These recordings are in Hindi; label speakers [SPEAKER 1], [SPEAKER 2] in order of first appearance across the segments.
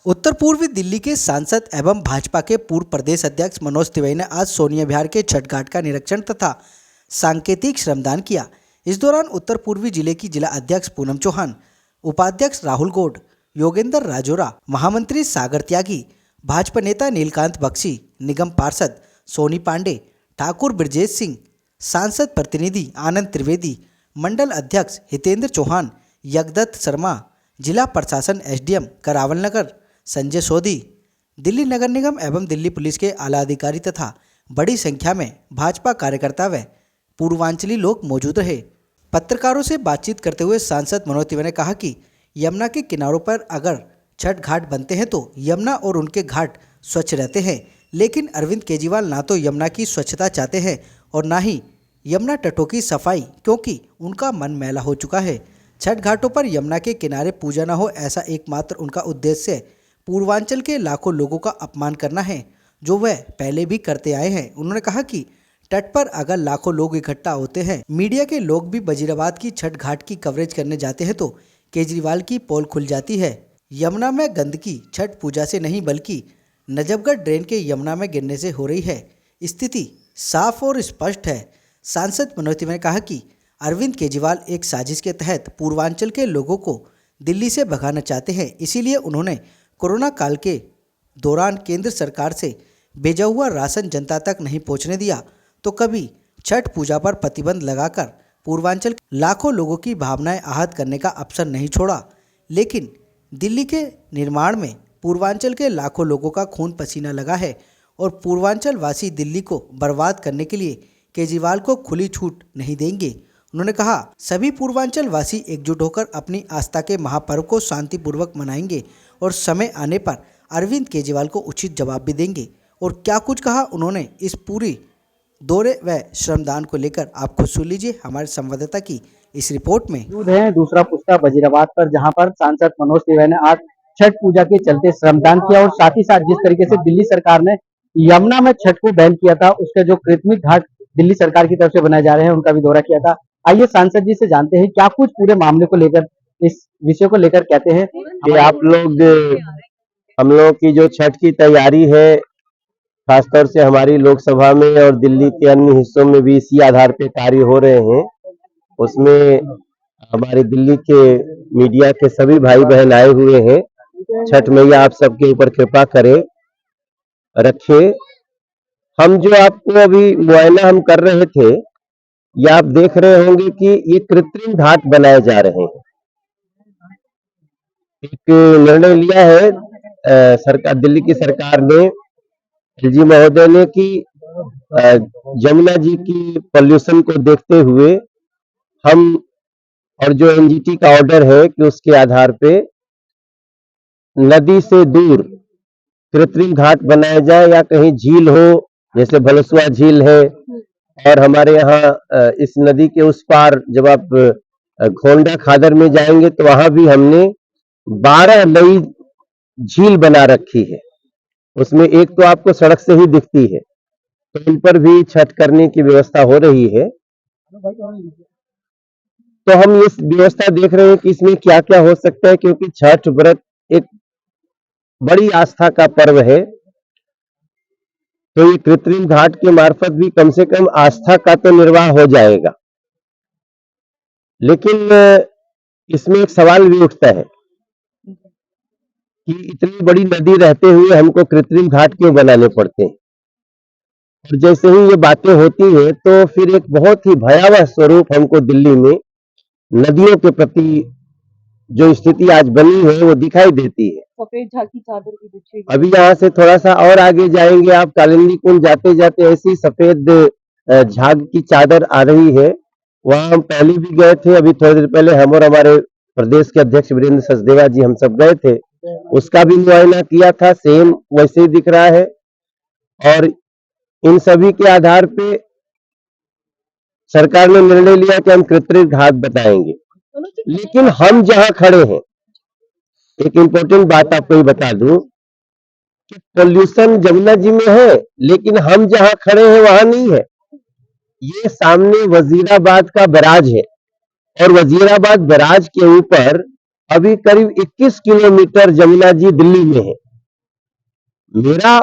[SPEAKER 1] उत्तर पूर्वी दिल्ली के सांसद एवं भाजपा के पूर्व प्रदेश अध्यक्ष मनोज तिवारी ने आज सोनिया विहार के छठ घाट का निरीक्षण तथा सांकेतिक श्रमदान किया। इस दौरान उत्तर पूर्वी जिले की जिला अध्यक्ष पूनम चौहान, उपाध्यक्ष राहुल गौड, योगेंद्र राजोरा, महामंत्री सागर त्यागी, भाजपा नेता नीलकांत बख्शी, निगम पार्षद सोनी पांडे, ठाकुर ब्रजेश सिंह, सांसद प्रतिनिधि आनंद त्रिवेदी, मंडल अध्यक्ष हितेंद्र चौहान, यज्ञदत्त शर्मा, जिला प्रशासन एसडीएम करावल नगर संजय सोधी, दिल्ली नगर निगम एवं दिल्ली पुलिस के आला अधिकारी तथा बड़ी संख्या में भाजपा कार्यकर्ता व पूर्वांचली लोग मौजूद रहे। पत्रकारों से बातचीत करते हुए सांसद मनोज तिवारी ने कहा कि यमुना के किनारों पर अगर छठ घाट बनते हैं तो यमुना और उनके घाट स्वच्छ रहते हैं, लेकिन अरविंद केजरीवाल ना तो यमुना की स्वच्छता चाहते हैं और ना ही यमुना तटों की सफाई, क्योंकि उनका मन मैला हो चुका है। छठ घाटों पर यमुना के किनारे पूजा न हो, ऐसा एकमात्र उनका उद्देश्य है। पूर्वांचल के लाखों लोगों का अपमान करना है, जो वह पहले भी करते आए हैं। उन्होंने कहा कि तट पर अगर लाखों लोग इकट्ठा होते हैं, मीडिया के लोग भी वजीराबाद की छठ घाट की कवरेज करने जाते हैं तो केजरीवाल की पोल खुल जाती है। यमुना में गंदगी छठ पूजा से नहीं बल्कि नजफगढ़ ड्रेन के यमुना में गिरने से हो रही है। स्थिति साफ और स्पष्ट है। सांसद मनोज तिवारी ने कहा कि अरविंद केजरीवाल एक साजिश के तहत पूर्वांचल के लोगों को दिल्ली से भगाना चाहते हैं। इसीलिए उन्होंने कोरोना काल के दौरान केंद्र सरकार से भेजा हुआ राशन जनता तक नहीं पहुंचने दिया, तो कभी छठ पूजा पर प्रतिबंध लगाकर पूर्वांचल लाखों लोगों की भावनाएं आहत करने का अवसर नहीं छोड़ा। लेकिन दिल्ली के निर्माण में पूर्वांचल के लाखों लोगों का खून पसीना लगा है और पूर्वांचल वासी दिल्ली को बर्बाद करने के लिए केजरीवाल को खुली छूट नहीं देंगे। उन्होंने कहा, सभी पूर्वांचल वासी एकजुट होकर अपनी आस्था के महापर्व को शांतिपूर्वक मनाएंगे और समय आने पर अरविंद केजरीवाल को उचित जवाब भी देंगे। और क्या कुछ कहा उन्होंने इस पूरी दौरे व श्रमदान को लेकर, आप खुद सुन लीजिए हमारे संवाददाता की इस रिपोर्ट में।
[SPEAKER 2] दूसरा पुस्ता वजीराबाद पर, जहां पर सांसद मनोज तिवारी ने आज छठ पूजा के चलते श्रमदान किया और साथ ही साथ जिस तरीके से दिल्ली सरकार ने यमुना में छठ को बैन किया था, उसके जो कृत्रिम घाट दिल्ली सरकार की तरफ से बनाए जा रहे हैं उनका भी दौरा किया था। आइए सांसद जी से जानते हैं क्या कुछ पूरे मामले को लेकर, इस विषय को लेकर कहते हैं
[SPEAKER 3] कि आप लोग, हम लोग की जो छठ की तैयारी है, खासतौर से हमारी लोकसभा में और दिल्ली के अन्य हिस्सों में भी इसी आधार पे कार्य हो रहे हैं। उसमें हमारे दिल्ली के मीडिया के सभी भाई बहन आए हुए हैं। छठ मैया आप सबके ऊपर कृपा करे रखे। हम जो आपको अभी मुआयना हम कर रहे थे, ये आप देख रहे होंगे कि ये कृत्रिम घाट बनाए जा रहे हैं। एक निर्णय लिया है सरकार, दिल्ली की सरकार ने, एलजी महोदय ने, कि जमुना जी की पॉल्यूशन को देखते हुए हम, और जो एनजीटी का ऑर्डर है कि उसके आधार पे नदी से दूर कृत्रिम घाट बनाया जाए, या कहीं झील हो, जैसे भलसुआ झील है, और हमारे यहाँ इस नदी के उस पार जब आप घोंडा खादर में जाएंगे तो वहां भी हमने 12 नई झील बना रखी है। उसमें एक तो आपको सड़क से ही दिखती है, तो इन पर भी छठ करने की व्यवस्था हो रही है। तो हम इस व्यवस्था देख रहे हैं कि इसमें क्या क्या हो सकता है, क्योंकि छठ व्रत एक बड़ी आस्था का पर्व है। तो ये कृत्रिम घाट के मार्फत भी कम से कम आस्था का तो निर्वाह हो जाएगा, लेकिन इसमें एक सवाल भी उठता है कि इतनी बड़ी नदी रहते हुए हमको कृत्रिम घाट क्यों बनाने पड़ते हैं। और जैसे ही ये बातें होती हैं तो फिर एक बहुत ही भयावह स्वरूप हमको दिल्ली में नदियों के प्रति जो स्थिति आज बनी है वो दिखाई देती है।
[SPEAKER 4] सफेद झाग की चादर भी बिछी।
[SPEAKER 3] अभी यहाँ से थोड़ा सा और आगे जाएंगे आप, कालिंदी कुंज जाते जाते ऐसी सफेद झाग की चादर आ रही है। वहां हम पहले भी गए थे, अभी थोड़ी देर पहले हम और हमारे प्रदेश के अध्यक्ष वीरेंद्र सचदेवा जी हम सब गए थे, उसका भी मुआयना किया था, सेम वैसे ही दिख रहा है। और इन सभी के आधार पे सरकार ने निर्णय लिया कि हम कृत्रिम घाट बताएंगे। लेकिन हम जहां खड़े हैं, एक इंपॉर्टेंट बात आपको ही बता दूं कि पोल्यूशन जमुना जी में है, लेकिन हम जहां खड़े हैं वहां नहीं है। ये सामने वजीराबाद का बैराज है, और वजीराबाद बैराज के ऊपर अभी करीब 21 किलोमीटर जमुना जी दिल्ली में है। मेरा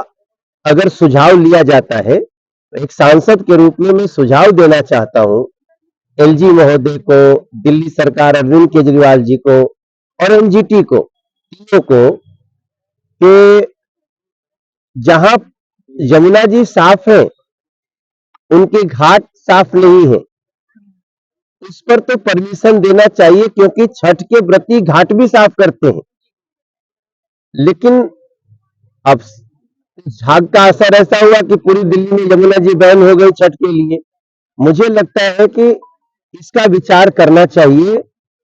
[SPEAKER 3] अगर सुझाव लिया जाता है तो एक सांसद के रूप में मैं सुझाव देना चाहता हूं एलजी महोदय को, दिल्ली सरकार अरविंद केजरीवाल जी को और एनजीटी को, तीनों को, कि जहां यमुना जी साफ है, उनके घाट साफ नहीं है, उस पर तो परमिशन देना चाहिए, क्योंकि छठ के व्रती घाट भी साफ करते हैं। लेकिन अब झाग का असर ऐसा हुआ कि पूरी दिल्ली में यमुना जी बैन हो गई छठ के लिए। मुझे लगता है कि इसका विचार करना चाहिए,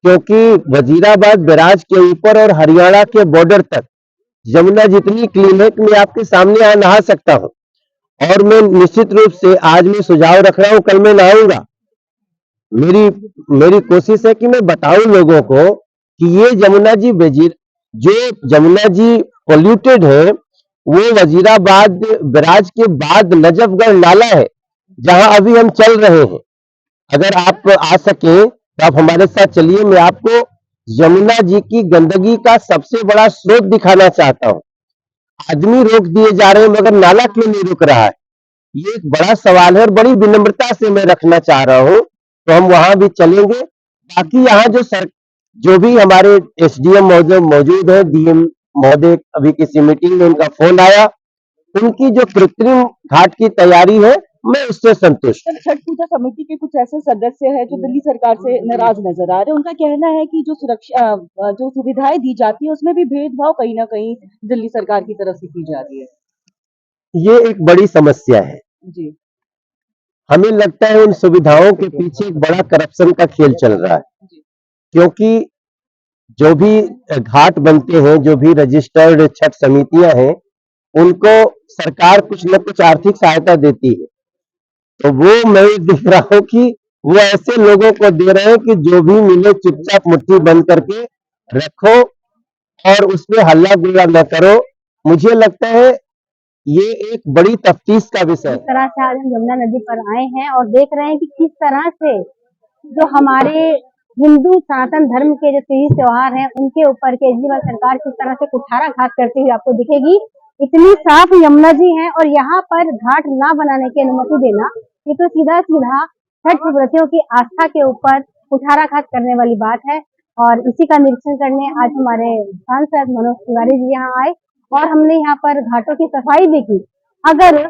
[SPEAKER 3] क्योंकि वजीराबाद बैराज के ऊपर और हरियाणा के बॉर्डर तक यमुना जितनी क्लीन है कि मैं आपके सामने यहाँ नहा सकता हूं। और मैं निश्चित रूप से आज मैं सुझाव रख रहा हूं, कल मैं नहाऊंगा। मेरी कोशिश है कि मैं बताऊं लोगों को कि ये यमुना जी जो यमुना जी पोल्यूटेड है, वो वजीराबाद बैराज के बाद नजफगढ़ नाला है, जहां अभी हम चल रहे हैं। अगर आप आ सके तो आप हमारे साथ चलिए, मैं आपको यमुना जी की गंदगी का सबसे बड़ा स्रोत दिखाना चाहता हूं। आदमी रोक दिए जा रहे हैं, मगर नाला क्यों नहीं रुक रहा है? ये एक बड़ा सवाल है और बड़ी विनम्रता से मैं रखना चाह रहा हूं। तो हम वहां भी चलेंगे। बाकी यहाँ जो भी हमारे एसडीएम महोदय मौजूद है, डीएम महोदय अभी किसी मीटिंग में उनका फोन आया, उनकी जो कृत्रिम घाट की तैयारी है, मैं उससे संतुष्ट हूं।
[SPEAKER 4] सर, छठ पूजा समिति के कुछ ऐसे सदस्य हैं जो दिल्ली सरकार से नाराज नजर आ रहे हैं। उनका कहना है कि जो सुरक्षा जो सुविधाएं दी जाती है उसमें भी भेदभाव कहीं ना कहीं दिल्ली सरकार की तरफ से की जा रही है।
[SPEAKER 3] ये एक बड़ी समस्या है।
[SPEAKER 4] जी।
[SPEAKER 3] हमें लगता है इन सुविधाओं के पीछे एक बड़ा करप्शन का खेल चल रहा है,
[SPEAKER 4] जी।
[SPEAKER 3] क्योंकि जो भी घाट बनते हैं, जो भी रजिस्टर्ड छठ समितियां हैं, उनको सरकार कुछ न कुछ आर्थिक सहायता देती है। तो वो मैं देख रहा हूं कि वो ऐसे लोगों को दे रहे हैं कि जो भी मिले चुपचाप मुट्ठी बंद करके रखो और उसमें हल्ला गुल्ला न करो। मुझे लगता है ये एक बड़ी तफ्तीश का विषय
[SPEAKER 5] इस
[SPEAKER 3] है।
[SPEAKER 5] तरह से आज हम यमुना नदी पर आए हैं और देख रहे हैं कि किस तरह से जो हमारे हिंदू सनातन धर्म के जो तीज त्योहार हैं, उनके ऊपर केजरीवाल सरकार किस तरह से कुठाराघात करती हुई आपको दिखेगी। इतनी साफ यमुना जी है और यहाँ पर घाट ना बनाने की अनुमति देना, ये तो सीधा सीधा छठ व्रतियों की आस्था के ऊपर कुठाराघात करने वाली बात है। और इसी का निरीक्षण करने आज हमारे सांसद मनोज तिवारी जी यहाँ आए और हमने यहाँ पर घाटों की सफाई भी की। अगर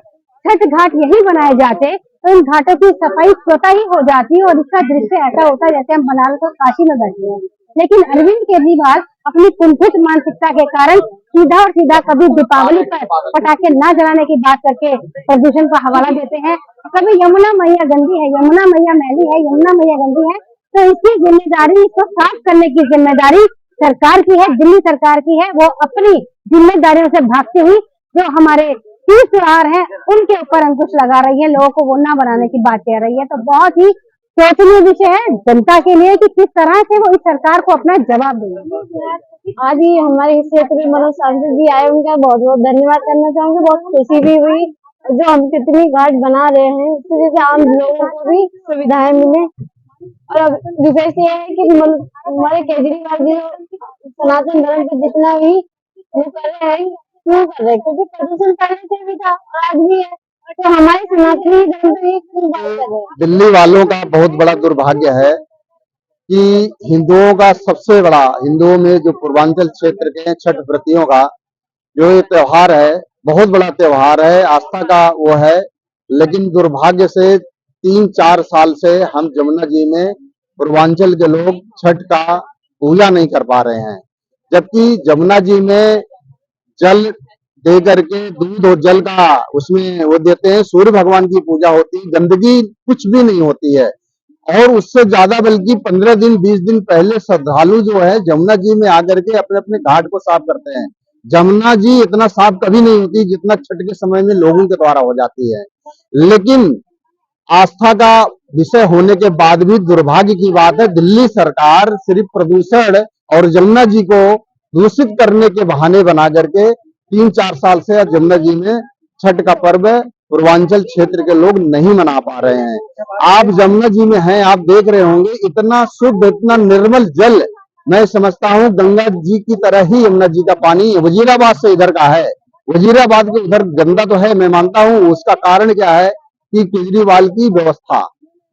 [SPEAKER 5] छठ घाट यही बनाए जाते तो इन घाटों की सफाई स्वतः ही हो जाती और इसका दृश्य ऐसा होता जैसे हम बनारस और काशी में बैठे हैं। लेकिन अरविंद केजरीवाल अपनी कुंठित मानसिकता के कारण सीधा और सीधा कभी दीपावली पर पटाखे न जलाने की बात करके प्रदूषण का हवाला देते हैं, कभी यमुना मैया गंदी है, यमुना मैया मैली है, यमुना मैया गंदी है। तो इसकी जिम्मेदारी, इसको साफ करने की जिम्मेदारी सरकार की है, दिल्ली सरकार की है। वो अपनी जिम्मेदारियों से भागती हुई जो हमारे तीज त्योहार है उनके ऊपर अंकुश लगा रही है, लोगों को वो ना बनाने की बात कह रही है। तो बहुत ही सोचनीय विषय है जनता के लिए कि किस तरह से वो इस सरकार को अपना जवाब देंगे। आज ही हमारे इस क्षेत्र में मनोज सांसद जी आए, उनका बहुत बहुत धन्यवाद करना चाहूंगी। बहुत खुशी भी हुई जो हम कितनी घाट बना रहे हैं, इससे जैसे आम लोगों को भी सुविधाएं मिले। और अब विशेष ये है कि हमारे केजरीवाल जी सनातन धर्म पे जितना भी वो कर रहे हैं, क्यों कर रहे हैं? क्योंकि प्रदूषण पहले से भी था और आज भी है। तो हमारे सनातनी धर्म पे ये क्यों बात कर रहे हैं?
[SPEAKER 6] दिल्ली वालों का बहुत बड़ा दुर्भाग्य है कि हिंदुओं का सबसे बड़ा, हिंदुओं में जो पूर्वांचल क्षेत्र के छठ व्रतियों का जो ये त्योहार है, बहुत बड़ा त्योहार है, आस्था का वो है। लेकिन दुर्भाग्य से 3-4 साल से हम जमुना जी में पूर्वांचल के लोग छठ का पूजा नहीं कर पा रहे हैं, जबकि जमुना जी में जल दे करके दूध और जल का उसमें वो देते हैं, सूर्य भगवान की पूजा होती है, गंदगी कुछ भी नहीं होती है। और उससे ज्यादा बल्कि 15 दिन 20 दिन पहले श्रद्धालु जो है जमुना जी में आकर के अपने अपने घाट को साफ करते हैं। जमुना जी इतना साफ कभी नहीं होती जितना छठ के समय में लोगों के द्वारा हो जाती है। लेकिन आस्था का विषय होने के बाद भी दुर्भाग्य की बात है, दिल्ली सरकार सिर्फ प्रदूषण और जमुना जी को दूषित करने के बहाने बना करके 3-4 साल से जमुना जी में छठ का पर्व पूर्वांचल क्षेत्र के लोग नहीं मना पा रहे हैं। आप जमुना जी में हैं, आप देख रहे होंगे इतना शुद्ध, इतना निर्मल जल मैं समझता हूँ गंगा जी की तरह ही यमुना जी का पानी वजीराबाद से इधर का है। वजीराबाद के उधर गंदा तो है, मैं मानता हूँ। उसका कारण क्या है कि केजरीवाल की व्यवस्था,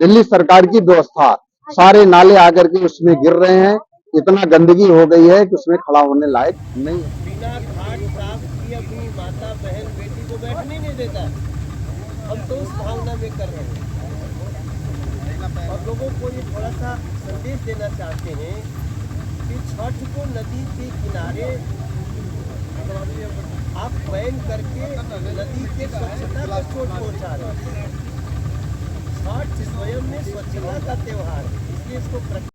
[SPEAKER 6] दिल्ली सरकार की व्यवस्था, सारे नाले आकर के उसमें गिर रहे हैं। इतना गंदगी हो गई है कि उसमें खड़ा होने लायक नहीं है।
[SPEAKER 7] बिना घाट साफ किए अपनी माता बहन बेटी को बैठने नहीं देता है। हम तो उस भावना में कर रहे हैं और लोगों को ये थोड़ा सा संदेश देना चाहते हैं कि छठ को नदी के किनारे आप बैन करके नदी के स्वच्छता को चोट पहुंचा रहे हैं। छठ स्वयं में स्वच्छता का त्योहार है, इसलिए इसको